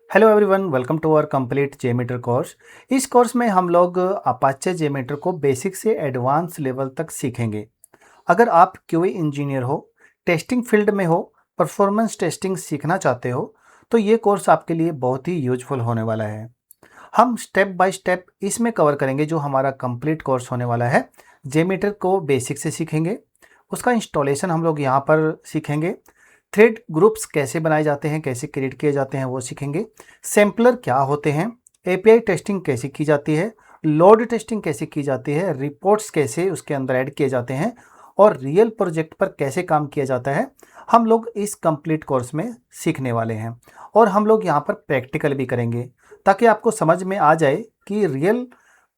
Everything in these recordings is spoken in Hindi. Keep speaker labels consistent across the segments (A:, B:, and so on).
A: Hello everyone, welcome to our complete geometry course. इस कोर्स में हम लोग अपाचे जेमीटर को बेसिक से एडवांस लेवल तक सीखेंगे। अगर आप क्यूए इंजीनियर हो, टेस्टिंग फील्ड में हो, परफॉर्मेंस टेस्टिंग सीखना चाहते हो तो ये कोर्स आपके लिए बहुत ही यूजफुल होने वाला है। हम स्टेप बाय स्टेप इसमें कवर करेंगे जो हमारा कंप्लीट कोर्स होने वाला है। जेमीटर को बेसिक से सीखेंगे, उसका इंस्टॉलेशन हम लोग यहाँ पर सीखेंगे। थ्रेड ग्रुप्स कैसे बनाए जाते हैं, कैसे क्रिएट किए जाते हैं वो सीखेंगे। सैम्पलर क्या होते हैं, एपीआई टेस्टिंग कैसे की जाती है, लोड टेस्टिंग कैसे की जाती है, रिपोर्ट्स कैसे उसके अंदर ऐड किए जाते हैं और रियल प्रोजेक्ट पर कैसे काम किया जाता है, हम लोग इस कंप्लीट कोर्स में सीखने वाले हैं। और हम लोग यहाँ पर प्रैक्टिकल भी करेंगे ताकि आपको समझ में आ जाए कि रियल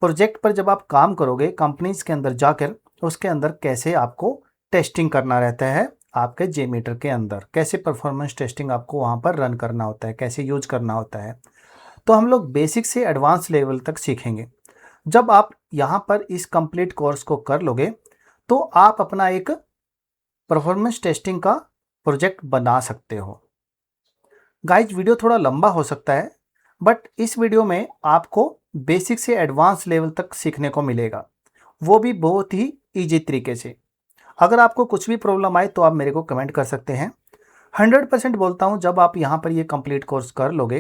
A: प्रोजेक्ट पर जब आप काम करोगे कंपनीज के अंदर जाकर, उसके अंदर कैसे आपको टेस्टिंग करना रहता है, आपके जेमीटर के अंदर कैसे परफॉर्मेंस टेस्टिंग आपको वहाँ पर रन करना होता है, कैसे यूज करना होता है। तो हम लोग बेसिक से एडवांस लेवल तक सीखेंगे। जब आप यहाँ पर इस कंप्लीट कोर्स को कर लोगे तो आप अपना एक परफॉर्मेंस टेस्टिंग का प्रोजेक्ट बना सकते हो। गाइज, वीडियो थोड़ा लंबा हो सकता है बट इस वीडियो में आपको बेसिक से एडवांस लेवल तक सीखने को मिलेगा, वो भी बहुत ही ईजी तरीके से। अगर आपको कुछ भी प्रॉब्लम आए तो आप मेरे को कमेंट कर सकते हैं। 100% बोलता हूँ, जब आप यहाँ पर ये कंप्लीट कोर्स कर लोगे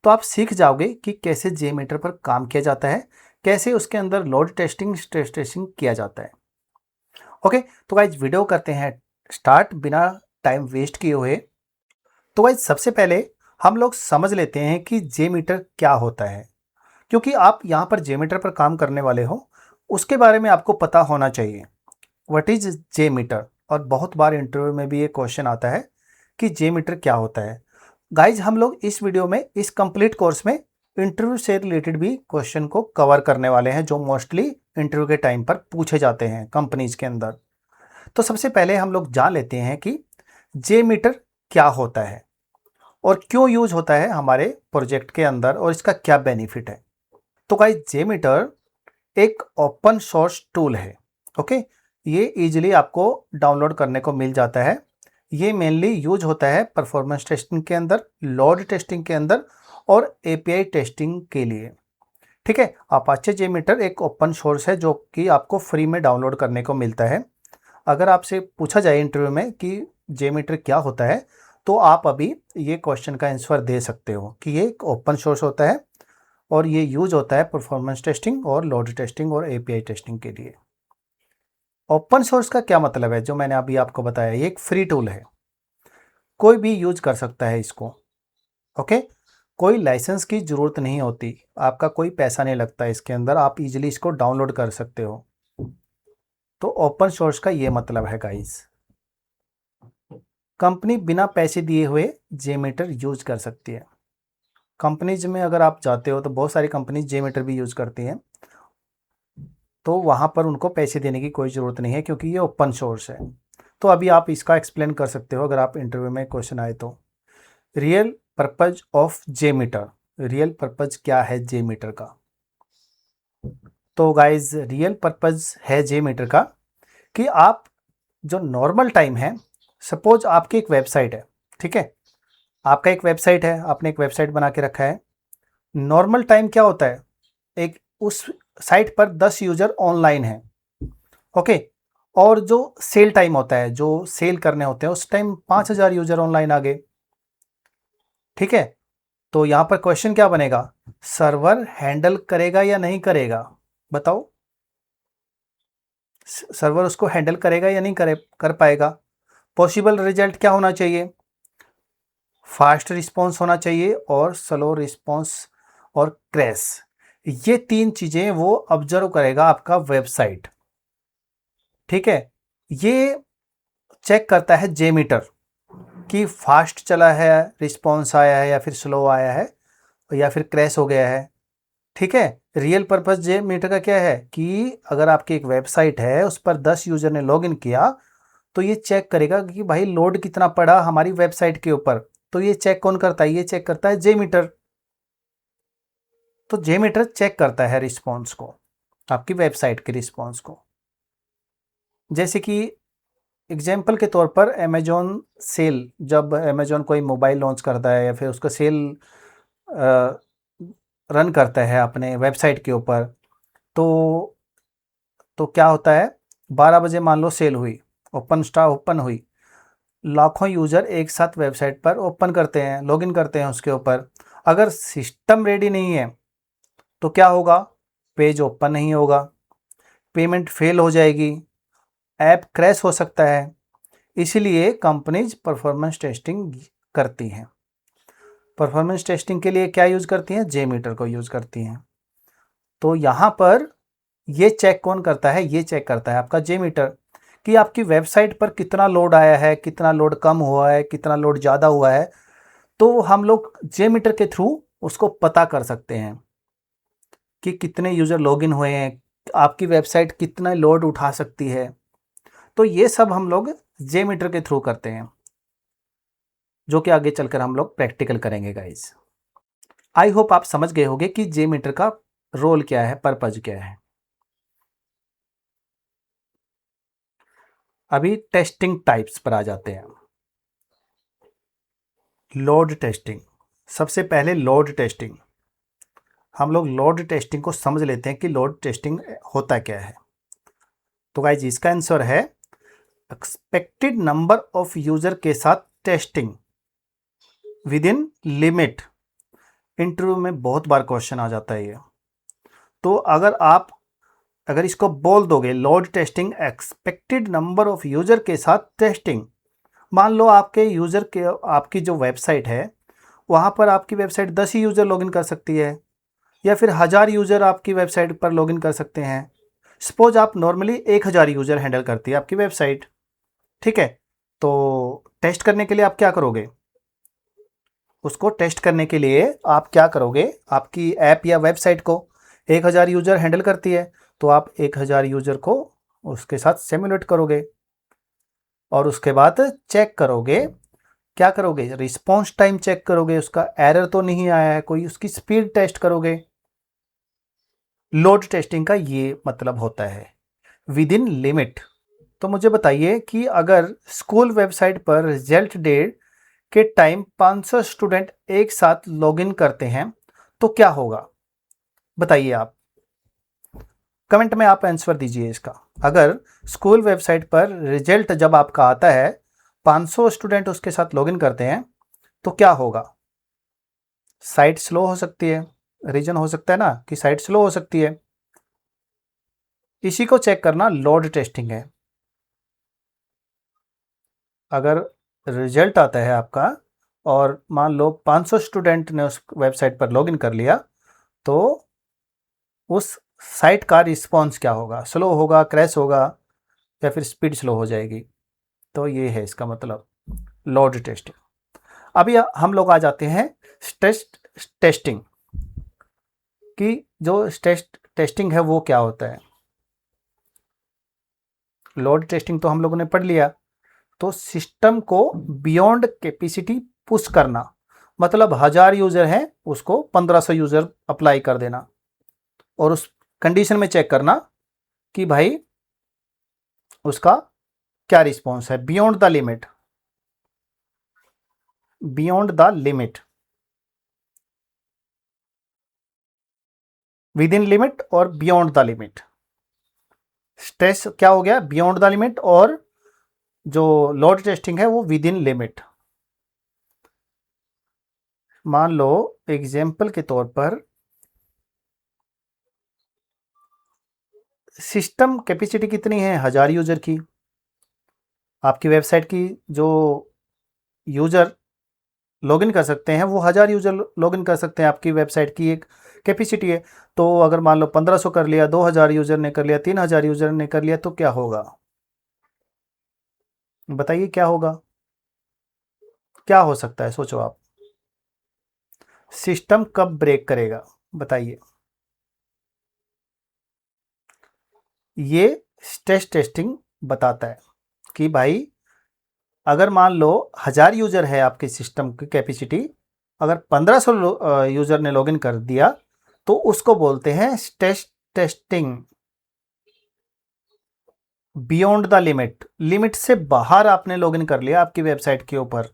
A: तो आप सीख जाओगे कि कैसे जेमीटर पर काम किया जाता है, कैसे उसके अंदर लोड टेस्टिंग, स्ट्रेस टेस्टिंग किया जाता है। ओके, तो गाइज वीडियो करते हैं स्टार्ट बिना टाइम वेस्ट किए हुए। तो गाइज सबसे पहले हम लोग समझ लेते हैं कि जेमीटर क्या होता है, क्योंकि आप यहाँ पर जेमीटर पर काम करने वाले हो, उसके बारे में आपको पता होना चाहिए। What is J meter. और बहुत बार इंटरव्यू में भी ये क्वेश्चन आता है कि जे मीटर क्या होता है। गाइज, हम लोग इस वीडियो में, इस कंप्लीट कोर्स में इंटरव्यू से रिलेटेड भी क्वेश्चन को कवर करने वाले हैं जो मोस्टली इंटरव्यू के टाइम पर पूछे जाते हैं कंपनीज के अंदर। तो सबसे पहले हम लोग जान लेते हैं कि जे मीटर क्या होता है और क्यों यूज होता है हमारे प्रोजेक्ट के अंदर और इसका क्या बेनिफिट है। तो गाइज, जे मीटर एक ओपन सोर्स टूल है। ओके, ये इजीली आपको डाउनलोड करने को मिल जाता है। ये मेनली यूज होता है परफॉर्मेंस टेस्टिंग के अंदर, लोड टेस्टिंग के अंदर और एपीआई टेस्टिंग के लिए। ठीक है, अपाचे जेमीटर एक ओपन सोर्स है जो कि आपको फ्री में डाउनलोड करने को मिलता है। अगर आपसे पूछा जाए इंटरव्यू में कि जेमीटर क्या होता है तो आप अभी ये क्वेश्चन का आंसर दे सकते हो कि ये एक ओपन सोर्स होता है और ये यूज होता है परफॉर्मेंस टेस्टिंग और लोड टेस्टिंग और एपीआई टेस्टिंग के लिए। ओपन सोर्स का क्या मतलब है, जो मैंने अभी आपको बताया, ये एक फ्री टूल है, कोई भी यूज कर सकता है इसको। ओके, कोई लाइसेंस की ज़रूरत नहीं होती, आपका कोई पैसा नहीं लगता इसके अंदर, आप इजीली इसको डाउनलोड कर सकते हो। तो ओपन सोर्स का ये मतलब है गाइस। कंपनी बिना पैसे दिए हुए जेमीटर यूज कर सकती है। कंपनीज में अगर आप जाते हो तो बहुत सारी कंपनीज जेमीटर भी यूज करती हैं, तो वहाँ पर उनको पैसे देने की कोई ज़रूरत नहीं है क्योंकि ये ओपन सोर्स है। तो अभी आप इसका एक्सप्लेन कर सकते हो अगर आप इंटरव्यू में क्वेश्चन आए तो। Real purpose of J meter, real purpose क्या है जे मीटर का। तो गाइज, रियल पर्पज है जे मीटर का कि आप जो नॉर्मल टाइम है, सपोज आपकी एक वेबसाइट है, ठीक है, आपका एक वेबसाइट है, आपने एक वेबसाइट बना के रखा है। नॉर्मल टाइम क्या होता है, एक उस साइट पर 10 यूजर ऑनलाइन है। ओके, और जो सेल टाइम होता है, जो सेल करने होते हैं, उस टाइम 5000 यूजर ऑनलाइन आ गए। ठीक है, तो यहां पर क्वेश्चन क्या बनेगा, सर्वर हैंडल करेगा या नहीं करेगा, बताओ। सर्वर उसको हैंडल करेगा या नहीं कर पाएगा। पॉसिबल रिजल्ट क्या होना चाहिए, फास्ट रिस्पॉन्स होना चाहिए और स्लो रिस्पॉन्स और क्रैश। ये तीन चीजें वो ऑब्जर्व करेगा आपका वेबसाइट। ठीक है, ये चेक करता है जे मीटर कि फास्ट चला है, रिस्पॉन्स आया है या फिर स्लो आया है या फिर क्रैश हो गया है। ठीक है, रियल पर्पस जे मीटर का क्या है कि अगर आपकी एक वेबसाइट है, उस पर 10 यूजर ने लॉगिन किया तो ये चेक करेगा कि भाई लोड कितना पड़ा हमारी वेबसाइट के ऊपर। तो ये चेक कौन करता है, ये चेक करता है जे मीटर। तो जे मीटर चेक करता है रिस्पॉन्स को, आपकी वेबसाइट के रिस्पॉन्स को। जैसे कि एग्जाम्पल के तौर पर अमेजोन सेल, जब अमेजोन कोई मोबाइल लॉन्च करता है या फिर उसका सेल रन करता है अपने वेबसाइट के ऊपर, तो क्या होता है, 12 बजे मान लो सेल हुई, ओपन हुई, लाखों यूज़र एक साथ वेबसाइट पर ओपन करते हैं, लॉगिन करते हैं उसके ऊपर। अगर सिस्टम रेडी नहीं है तो क्या होगा, पेज ओपन नहीं होगा, पेमेंट फेल हो जाएगी, ऐप क्रैश हो सकता है। इसीलिए कंपनीज परफॉर्मेंस टेस्टिंग करती हैं। परफॉर्मेंस टेस्टिंग के लिए क्या यूज़ करती हैं, जेमीटर को यूज़ करती हैं। तो यहाँ पर ये चेक कौन करता है, ये चेक करता है आपका जेमीटर, कि आपकी वेबसाइट पर कितना लोड आया है, कितना लोड कम हुआ है, कितना लोड ज़्यादा हुआ है। तो हम लोग जेमीटर के थ्रू उसको पता कर सकते हैं कि कितने यूज़र लॉगिन हुए हैं, आपकी वेबसाइट कितना लोड उठा सकती है। तो ये सब हम लोग जेमीटर के थ्रू करते हैं, जो कि आगे चलकर हम लोग प्रैक्टिकल करेंगे गाइस। आई होप आप समझ गए होंगे कि जेमीटर का रोल क्या है, पर्पज क्या है। अभी टेस्टिंग टाइप्स पर आ जाते हैं। लोड टेस्टिंग, सबसे पहले लोड टेस्टिंग। हम लोग लोड टेस्टिंग को समझ लेते हैं कि लोड टेस्टिंग होता क्या है। तो गाइस इसका आंसर है एक्सपेक्टेड नंबर ऑफ यूजर के साथ testing with in limit. Interview में बहुत बार क्वेश्चन आ जाता है ये। तो अगर इसको बोल दोगे load testing expected number of user के साथ टेस्टिंग, मान लो आपकी जो वेबसाइट है वहाँ पर आपकी वेबसाइट 10 ही यूज़र लॉगिन कर सकती है, या फिर 1000 यूज़र आपकी वेबसाइट पर लॉगिन कर सकते हैं। सपोज आप नॉर्मली 1000 यूज़र हैंडल करती है आपकी वेबसाइट, ठीक है। तो टेस्ट करने के लिए आप क्या करोगे, उसको टेस्ट करने के लिए आप क्या करोगे, आपकी ऐप या वेबसाइट को 1000 यूज़र हैंडल करती है, तो आप 1000 यूज़र को उसके साथ सिमुलेट करोगे और उसके बाद चेक करोगे। क्या करोगे, रिस्पॉन्स टाइम चेक करोगे, उसका एरर तो नहीं आया है कोई, उसकी स्पीड टेस्ट करोगे। लोड टेस्टिंग का ये मतलब होता है विद इन लिमिट। तो मुझे बताइए कि अगर स्कूल वेबसाइट पर रिजल्ट डेट के टाइम 500 स्टूडेंट एक साथ लॉगिन करते हैं तो क्या होगा, बताइए आप, कमेंट में आप आंसर दीजिए इसका। अगर स्कूल वेबसाइट पर रिजल्ट जब आपका आता है 500 स्टूडेंट उसके साथ लॉगिन करते हैं तो क्या होगा, साइट स्लो हो सकती है, रीजन हो सकता है ना कि साइट स्लो हो सकती है। इसी को चेक करना लोड टेस्टिंग है। अगर रिजल्ट आता है आपका और मान लो 500 स्टूडेंट ने उस वेबसाइट पर लॉगिन कर लिया, तो उस साइट का रिस्पॉन्स क्या होगा, स्लो होगा, क्रैश होगा, या फिर स्पीड स्लो हो जाएगी। तो ये है इसका मतलब लोड टेस्टिंग। अभी हम लोग आ जाते हैं टेस्टिंग कि जो टेस्टिंग है वो क्या होता है। लोड टेस्टिंग तो हम लोगों ने पढ़ लिया। तो सिस्टम को बियॉन्ड कैपेसिटी पुश करना, मतलब 1000 यूजर हैं उसको 1500 यूजर अप्लाई कर देना और उस कंडीशन में चेक करना कि भाई उसका क्या रिस्पॉन्स है, beyond the limit, beyond the limit, with in limit और बियॉन्ड द लिमिट। स्ट्रेस क्या हो गया, बियॉन्ड द लिमिट, और जो लोड टेस्टिंग है वो विद इन लिमिट। मान लो एग्जाम्पल के तौर पर सिस्टम कैपेसिटी कितनी है, 1000 यूजर की। आपकी वेबसाइट की जो यूजर लॉगिन कर सकते हैं वो 1000 यूजर लॉगिन कर सकते हैं, आपकी वेबसाइट की एक कैपेसिटी है। तो अगर मान लो 1500 कर लिया, 2000 यूजर ने कर लिया, 3000 यूजर ने कर लिया, तो क्या होगा, बताइए क्या होगा, क्या हो सकता है, सोचो आप। सिस्टम कब ब्रेक करेगा, बताइए। ये स्ट्रेस टेस्टिंग बताता है कि भाई अगर मान लो 1000 यूजर है आपके सिस्टम की कैपेसिटी, अगर 1500 यूजर ने लॉगिन कर दिया तो उसको बोलते हैं stress testing. Beyond the limit, limit से बाहर आपने लॉगिन कर लिया आपकी वेबसाइट के ऊपर,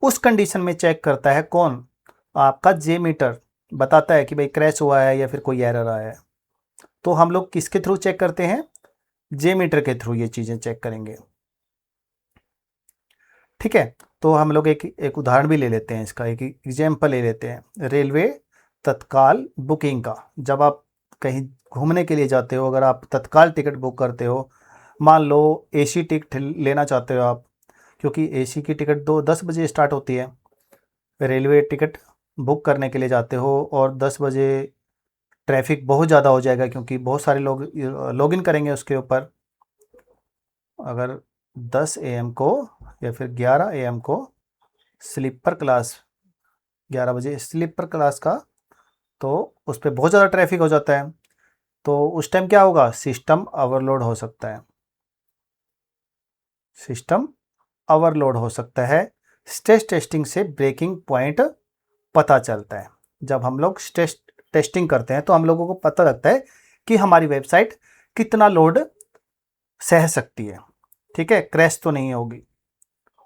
A: उस कंडीशन में चेक करता है कौन, आपका जे मीटर बताता है कि भाई क्रैश हुआ है या फिर कोई एरर आया है। तो हम लोग किसके थ्रू चेक करते हैं? जे मीटर के थ्रू ये चीज़ें चेक करेंगे। ठीक है, तो हम लोग एक उदाहरण भी ले लेते हैं, इसका एक एग्जाम्पल ले लेते हैं रेलवे तत्काल बुकिंग का। जब आप कहीं घूमने के लिए जाते हो, अगर आप तत्काल टिकट बुक करते हो, मान लो एसी टिकट लेना चाहते हो आप, क्योंकि एसी की टिकट 10 बजे स्टार्ट होती है। रेलवे टिकट बुक करने के लिए जाते हो और 10 बजे ट्रैफिक बहुत ज़्यादा हो जाएगा, क्योंकि बहुत सारे लोग लॉगिन करेंगे उसके ऊपर। अगर 10 AM को या फिर 11 AM को स्लीपर क्लास, 11 बजे स्लीपर क्लास का, तो उस पर बहुत ज़्यादा ट्रैफिक हो जाता है। तो उस टाइम क्या होगा? सिस्टम ओवरलोड हो सकता है। सिस्टम ओवरलोड हो सकता है। स्ट्रेस टेस्टिंग से ब्रेकिंग पॉइंट पता चलता है। जब हम लोग स्ट्रेस टेस्टिंग करते हैं तो हम लोगों को पता लगता है कि हमारी वेबसाइट कितना लोड सह सकती है। ठीक है, क्रैश तो नहीं होगी।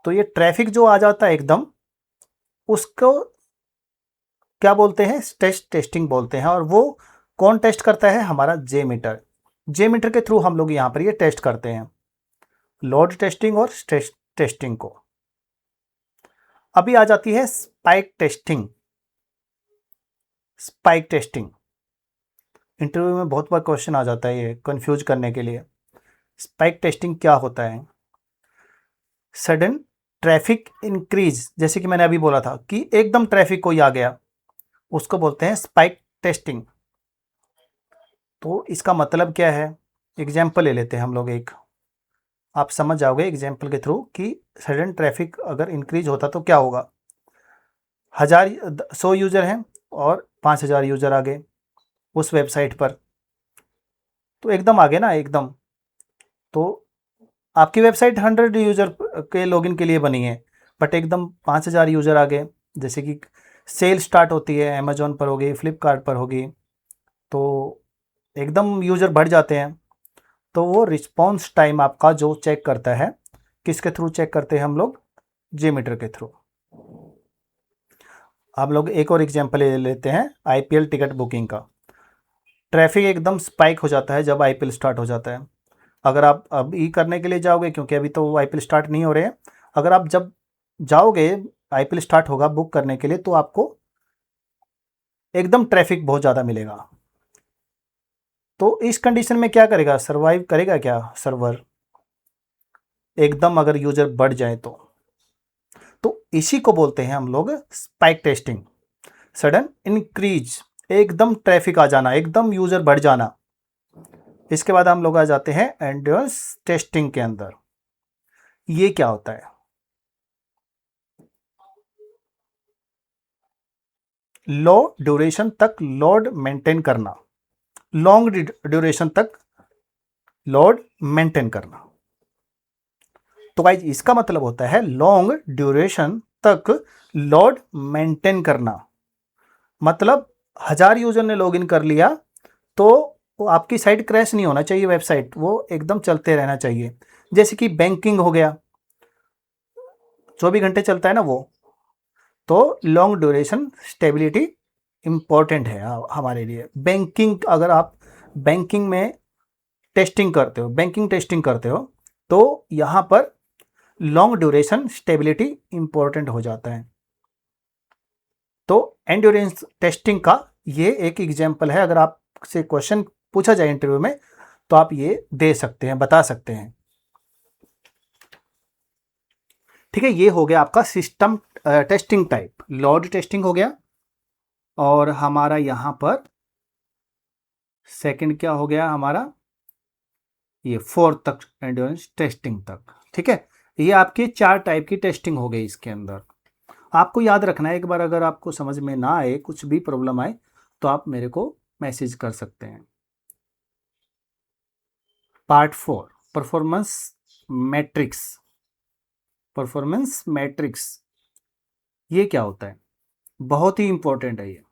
A: तो ये ट्रैफिक जो आ जाता है एकदम, उसको क्या बोलते हैं? स्ट्रेस टेस्टिंग बोलते हैं। और वो कौन टेस्ट करता है? हमारा जे मीटर। जे मीटर के थ्रू हम लोग यहाँ पर ये टेस्ट करते हैं, लोड टेस्टिंग और स्ट्रेस टेस्टिंग को। अभी आ जाती है spike testing. Spike testing interview में बहुत बार क्वेश्चन आ जाता है, ये कंफ्यूज करने के लिए। स्पाइक टेस्टिंग क्या होता है? सडन ट्रैफिक इंक्रीज, जैसे कि मैंने अभी बोला था कि एकदम ट्रैफिक कोई आ गया, उसको बोलते हैं स्पाइक टेस्टिंग। तो इसका मतलब क्या है? एग्जाम्पल ले लेते हैं हम लोग एक, आप समझ जाओगे एग्जाम्पल के थ्रू कि सडन ट्रैफिक अगर इंक्रीज होता तो क्या होगा। 100 यूज़र हैं और 5000 यूज़र आ गए उस वेबसाइट पर, तो एकदम आ गए ना, एकदम। तो आपकी वेबसाइट 100 यूज़र के लॉगिन के लिए बनी है, बट एकदम 5000 यूज़र आ गए। जैसे कि सेल स्टार्ट होती है, अमेजोन पर होगी, फ्लिपकार्ट पर होगी, तो एकदम यूज़र बढ़ जाते हैं। तो वो रिस्पॉन्स टाइम आपका जो चेक करता है, किसके थ्रू चेक करते हैं हम लोग? जे मीटर के थ्रू। आप लोग एक और एग्जांपल ले लेते हैं आईपीएल टिकट बुकिंग का। ट्रैफिक एकदम स्पाइक हो जाता है जब आईपीएल स्टार्ट हो जाता है। अगर आप अभी करने के लिए जाओगे, क्योंकि अभी तो आईपीएल स्टार्ट नहीं हो रहे हैं, अगर आप जब जाओगे आईपीएल स्टार्ट होगा बुक करने के लिए, तो आपको एकदम ट्रैफिक बहुत ज़्यादा मिलेगा। तो इस कंडीशन में क्या करेगा? सर्वाइव करेगा क्या सर्वर? एकदम अगर यूजर बढ़ जाए तो इसी को बोलते हैं हम लोग स्पाइक टेस्टिंग। सडन इंक्रीज, एकदम ट्रैफिक आ जाना, एकदम यूजर बढ़ जाना। इसके बाद हम लोग आ जाते हैं एंड्योरेंस टेस्टिंग के अंदर। ये क्या होता है? लो ड्यूरेशन तक लोड मेंटेन करना, लॉन्ग ड्यूरेशन तक लोड मेंटेन करना। तो गाइज इसका मतलब होता है लॉन्ग ड्यूरेशन तक लोड मेंटेन करना। मतलब 1000 यूजर ने लॉगिन कर लिया तो वो आपकी साइट क्रैश नहीं होना चाहिए, वेबसाइट वो एकदम चलते रहना चाहिए। जैसे कि बैंकिंग हो गया, 24 घंटे चलता है ना वो। तो लॉन्ग ड्यूरेशन स्टेबिलिटी इंपॉर्टेंट है हमारे लिए। बैंकिंग, अगर आप बैंकिंग में टेस्टिंग करते हो, बैंकिंग टेस्टिंग करते हो, तो यहाँ पर लॉन्ग ड्यूरेशन स्टेबिलिटी इंपॉर्टेंट हो जाता है। तो एंड्योरेंस टेस्टिंग का ये एक एग्जाम्पल है। अगर आपसे क्वेश्चन पूछा जाए इंटरव्यू में तो आप ये दे सकते हैं, बता सकते हैं। ठीक है, ये हो गया आपका system testing type, load testing हो गया। और हमारा यहाँ पर सेकंड क्या हो गया हमारा? ये 4 तक एंड्योरेंस टेस्टिंग तक। ठीक है, ये आपकी 4 टाइप की टेस्टिंग हो गई इसके अंदर। आपको याद रखना है, एक बार अगर आपको समझ में ना आए, कुछ भी प्रॉब्लम आए, तो आप मेरे को मैसेज कर सकते हैं। Part 4, performance matrix. Performance matrix ये क्या होता है? बहुत ही इंपॉर्टेंट है ये,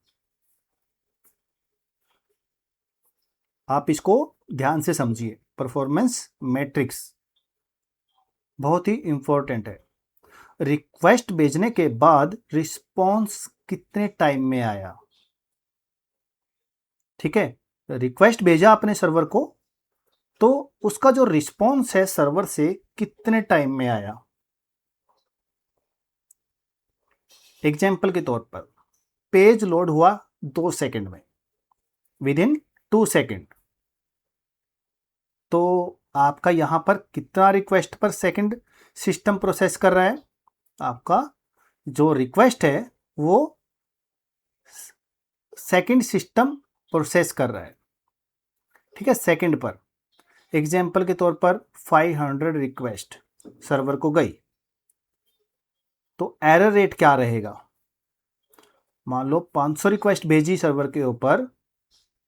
A: आप इसको ध्यान से समझिए। परफॉर्मेंस मैट्रिक्स बहुत ही इंपॉर्टेंट है। रिक्वेस्ट भेजने के बाद रिस्पॉन्स कितने टाइम में आया। ठीक है, रिक्वेस्ट भेजा आपने सर्वर को, तो उसका जो रिस्पॉन्स है सर्वर से कितने टाइम में आया। एग्जाम्पल के तौर पर पेज लोड हुआ 2 सेकंड में, विद इन 2 सेकंड, तो आपका यहां पर कितना रिक्वेस्ट पर सेकंड सिस्टम प्रोसेस कर रहा है। आपका जो रिक्वेस्ट है वो सेकंड सिस्टम प्रोसेस कर रहा है। ठीक है, सेकंड पर। एग्जाम्पल के तौर पर 500 रिक्वेस्ट सर्वर को गई, तो एरर रेट क्या रहेगा। मान लो 500 रिक्वेस्ट भेजी सर्वर के ऊपर,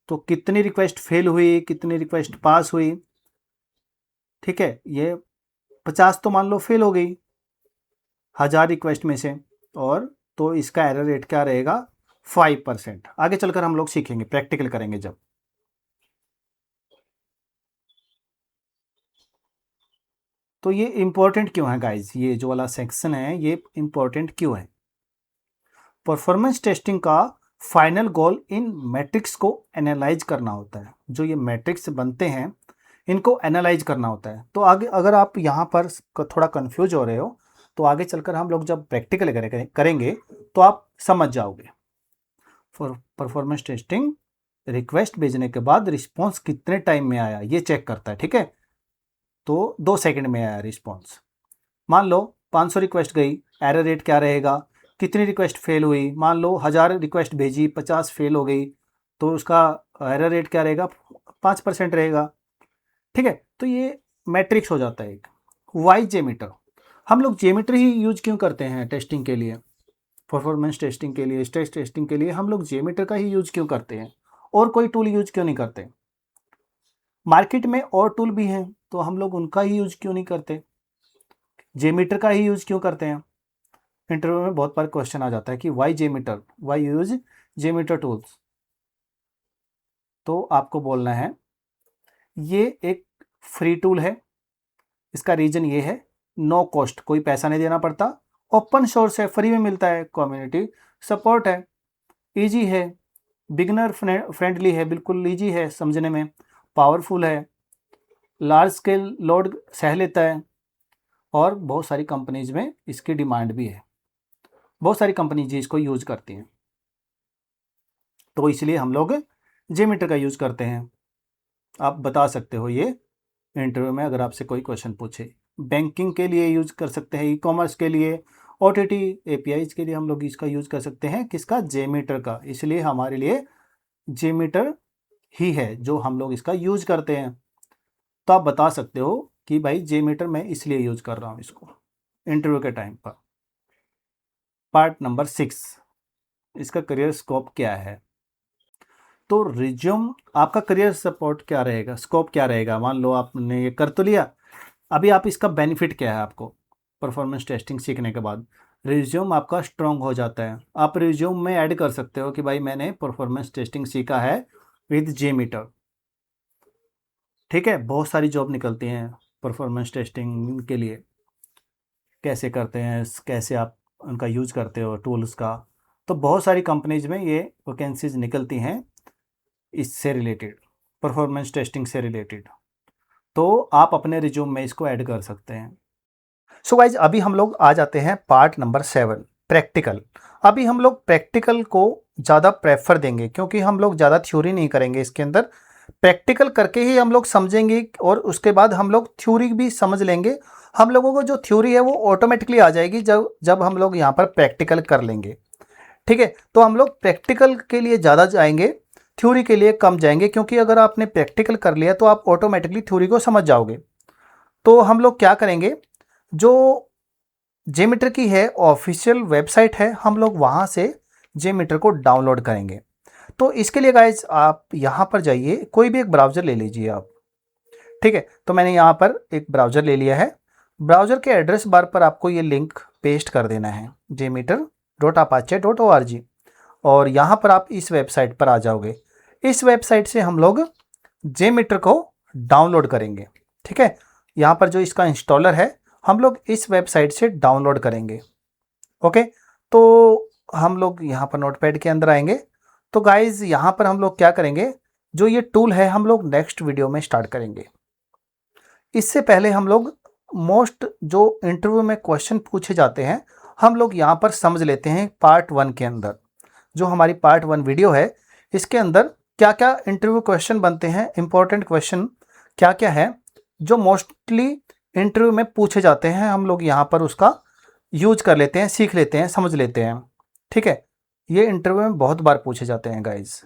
A: तो कितनी रिक्वेस्ट फेल हुई, कितनी रिक्वेस्ट पास हुई। ठीक है, ये 50 तो मान लो फेल हो गई 1000 रिक्वेस्ट में से, और तो इसका एरर रेट क्या रहेगा 5%। आगे चलकर हम लोग सीखेंगे, प्रैक्टिकल करेंगे जब। तो ये इंपॉर्टेंट क्यों है गाइज, ये जो वाला सेक्शन है ये इंपॉर्टेंट क्यों है। परफॉर्मेंस टेस्टिंग का फाइनल गोल इन मैट्रिक्स को एनालाइज करना होता है। जो ये मैट्रिक्स बनते हैं इनको एनालाइज करना होता है। तो आगे अगर आप यहाँ पर थोड़ा कंफ्यूज हो रहे हो, तो आगे चलकर हम लोग जब प्रैक्टिकल करेंगे तो आप समझ जाओगे। फॉर परफॉर्मेंस टेस्टिंग रिक्वेस्ट भेजने के बाद रिस्पॉन्स कितने टाइम में आया ये चेक करता है। ठीक है, तो 2 सेकंड में आया रिस्पॉन्स। मान लो 500 रिक्वेस्ट गई, एरर रेट क्या रहेगा, कितनी रिक्वेस्ट फेल हुई। मान लो 1000 रिक्वेस्ट भेजी, 50 फेल हो गई, तो उसका एरर रेट क्या रहेगा 5% रहेगा। ठीक है, तो ये मैट्रिक्स हो जाता है एक। वाई जेमीटर, हम लोग जेमीटर ही यूज क्यों करते हैं टेस्टिंग के लिए, परफॉर्मेंस टेस्टिंग के लिए, स्ट्रेस टेस्टिंग के लिए हम लोग जेमीटर का ही यूज क्यों करते हैं, और कोई टूल यूज क्यों नहीं करते। मार्केट में और टूल भी हैं, तो हम लोग उनका ही यूज क्यों नहीं करते, जेमीटर का ही यूज क्यों करते हैं। इंटरव्यू में बहुत बार क्वेश्चन आ जाता है कि वाई जेमीटर, वाई यूज जेमीटर टूल्स। तो आपको बोलना है ये एक फ्री टूल है, इसका रीजन ये है नो कॉस्ट, कोई पैसा नहीं देना पड़ता, ओपन सोर्स है, फ्री में मिलता है, कम्युनिटी सपोर्ट है, इजी है, बिगनर फ्रेंडली है, बिल्कुल इजी है समझने में, पावरफुल है, लार्ज स्केल लोड सह लेता है, और बहुत सारी कंपनीज में इसकी डिमांड भी है, बहुत सारी कंपनीज इसको यूज करती हैं। तो इसलिए हम लोग जेमीटर का यूज करते हैं। आप बता सकते हो ये इंटरव्यू में अगर आपसे कोई क्वेश्चन पूछे। बैंकिंग के लिए यूज कर सकते हैं, ई कॉमर्स के लिए, OTT APIs के लिए हम लोग इसका यूज कर सकते हैं, किसका, जेमीटर का। इसलिए हमारे लिए जेमीटर ही है जो हम लोग इसका यूज करते हैं। तो आप बता सकते हो कि भाई जेमीटर मैं इसलिए यूज कर रहा हूँ इसको इंटरव्यू के टाइम पर। पार्ट नंबर 6, इसका करियर स्कोप क्या है। तो रिज्यूम आपका करियर सपोर्ट क्या रहेगा, स्कोप क्या रहेगा। मान लो आपने ये कर तो लिया, अभी आप इसका बेनिफिट क्या है आपको परफॉर्मेंस टेस्टिंग सीखने के बाद। रिज्यूम आपका स्ट्रॉन्ग हो जाता है, आप रिज्यूम में ऐड कर सकते हो कि भाई मैंने परफॉर्मेंस टेस्टिंग सीखा है विद जेमीटर। ठीक है, बहुत सारी जॉब निकलती हैं परफॉर्मेंस टेस्टिंग के लिए, कैसे करते हैं, कैसे आप उनका यूज करते हो टूल्स का। तो बहुत सारी कंपनीज में ये वैकेंसीज निकलती हैं इससे रिलेटेड, परफॉर्मेंस टेस्टिंग से रिलेटेड। तो आप अपने रिज्यूम में इसको ऐड कर सकते हैं। सो गाइज अभी हम लोग आ जाते हैं पार्ट नंबर 7, प्रैक्टिकल। अभी हम लोग प्रैक्टिकल को ज़्यादा प्रेफर देंगे, क्योंकि हम लोग ज़्यादा थ्योरी नहीं करेंगे इसके अंदर, प्रैक्टिकल करके ही हम लोग समझेंगे, और उसके बाद हम लोग थ्योरी भी समझ लेंगे। हम लोगों को जो थ्योरी है वो ऑटोमेटिकली आ जाएगी जब जब हम लोग यहाँ पर प्रैक्टिकल कर लेंगे। ठीक है, तो हम लोग प्रैक्टिकल के लिए ज़्यादा जाएंगे, थ्योरी के लिए कम जाएंगे, क्योंकि अगर आपने प्रैक्टिकल कर लिया तो आप ऑटोमेटिकली थ्योरी को समझ जाओगे। तो हम लोग क्या करेंगे, जो जेमीटर की है ऑफिशियल वेबसाइट है, हम लोग वहाँ से जेमीटर को डाउनलोड करेंगे। तो इसके लिए गाइज आप यहाँ पर जाइए, कोई भी एक ब्राउज़र ले लीजिए आप। ठीक है, तो मैंने यहाँ पर एक ब्राउज़र ले लिया है। ब्राउज़र के एड्रेस बार पर आपको ये लिंक पेस्ट कर देना है, jmeter.apache.org, और यहाँ पर आप इस वेबसाइट पर आ जाओगे। इस वेबसाइट से हम लोग जेमीटर को डाउनलोड करेंगे। ठीक है, यहाँ पर जो इसका इंस्टॉलर है हम लोग इस वेबसाइट से डाउनलोड करेंगे। ओके, तो हम लोग यहाँ पर नोटपैड के अंदर आएंगे। तो गाइज यहाँ पर हम लोग क्या करेंगे, जो ये टूल है हम लोग नेक्स्ट वीडियो में स्टार्ट करेंगे। इससे पहले हम लोग मोस्ट जो इंटरव्यू में क्वेश्चन पूछे जाते हैं हम लोग यहाँ पर समझ लेते हैं। पार्ट 1 के अंदर जो हमारी पार्ट 1 वीडियो है, इसके अंदर क्या क्या इंटरव्यू क्वेश्चन बनते हैं, इंपॉर्टेंट क्वेश्चन क्या क्या है जो मोस्टली इंटरव्यू में पूछे जाते हैं, हम लोग यहाँ पर उसका यूज कर लेते हैं, सीख लेते हैं, समझ लेते हैं। ठीक है, ये इंटरव्यू में बहुत बार पूछे जाते हैं गाइज,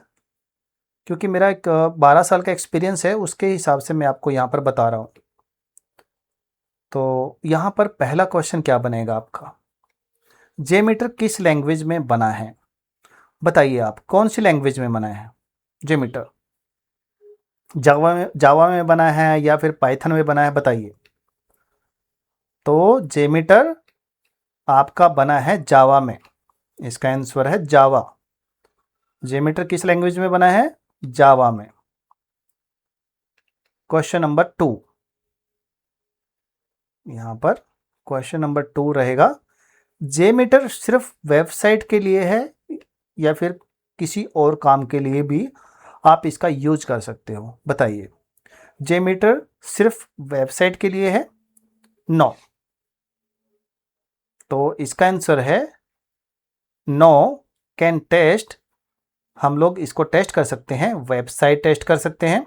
A: क्योंकि मेरा एक 12 साल का एक्सपीरियंस है, उसके हिसाब से मैं आपको यहाँ पर बता रहा हूँ। तो यहाँ पर पहला क्वेश्चन क्या बनेगा आपका, जेमीटर किस लैंग्वेज में बना है? बताइए आप, कौन सी लैंग्वेज में बना है जेमीटर? जावा में बना है या फिर पाइथन में बना है, बताइए। तो जेमीटर आपका बना है जावा में, इसका आंसर है जावा। जेमीटर किस लैंग्वेज में बना है? जावा में। क्वेश्चन नंबर 2, यहां पर क्वेश्चन नंबर 2 रहेगा, जेमीटर सिर्फ वेबसाइट के लिए है या फिर किसी और काम के लिए भी आप इसका यूज कर सकते हो? बताइए। जेमीटर सिर्फ वेबसाइट के लिए है? नो। तो इसका आंसर है नो। कैन टेस्ट, हम लोग इसको टेस्ट कर सकते हैं, वेबसाइट टेस्ट कर सकते हैं,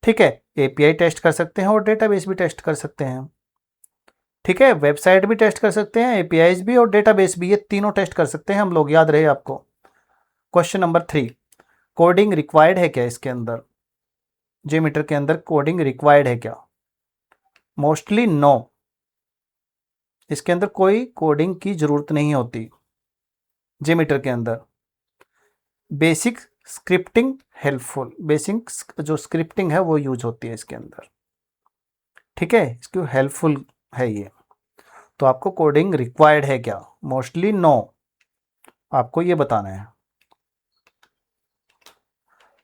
A: ठीक है, एपीआई टेस्ट कर सकते हैं और डेटाबेस भी टेस्ट कर सकते हैं। ठीक है, वेबसाइट भी टेस्ट कर सकते हैं, एपीआईज भी और डेटाबेस भी, ये तीनों टेस्ट कर सकते हैं हम लोग, याद रहे आपको। क्वेश्चन नंबर 3, कोडिंग रिक्वायर्ड है क्या इसके अंदर? जेमीटर के अंदर कोडिंग रिक्वायर्ड है क्या? मोस्टली नो, इसके अंदर कोई कोडिंग की जरूरत नहीं होती जेमीटर के अंदर। बेसिक स्क्रिप्टिंग हेल्पफुल, बेसिक जो स्क्रिप्टिंग है वो यूज होती है इसके अंदर। ठीक है, इसकी हेल्पफुल है ये। तो आपको कोडिंग रिक्वायर्ड है क्या? मोस्टली नो, आपको ये बताना है।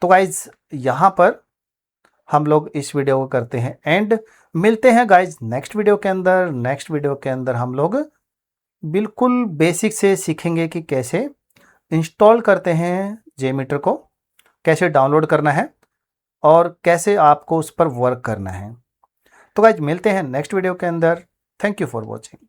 A: तो गाइज यहाँ पर हम लोग इस वीडियो को करते हैं एंड, मिलते हैं गाइज नेक्स्ट वीडियो के अंदर। नेक्स्ट वीडियो के अंदर हम लोग बिल्कुल बेसिक से सीखेंगे कि कैसे इंस्टॉल करते हैं जेमीटर को, कैसे डाउनलोड करना है और कैसे आपको उस पर वर्क करना है। तो गाइज मिलते हैं नेक्स्ट वीडियो के अंदर। Thank you for watching.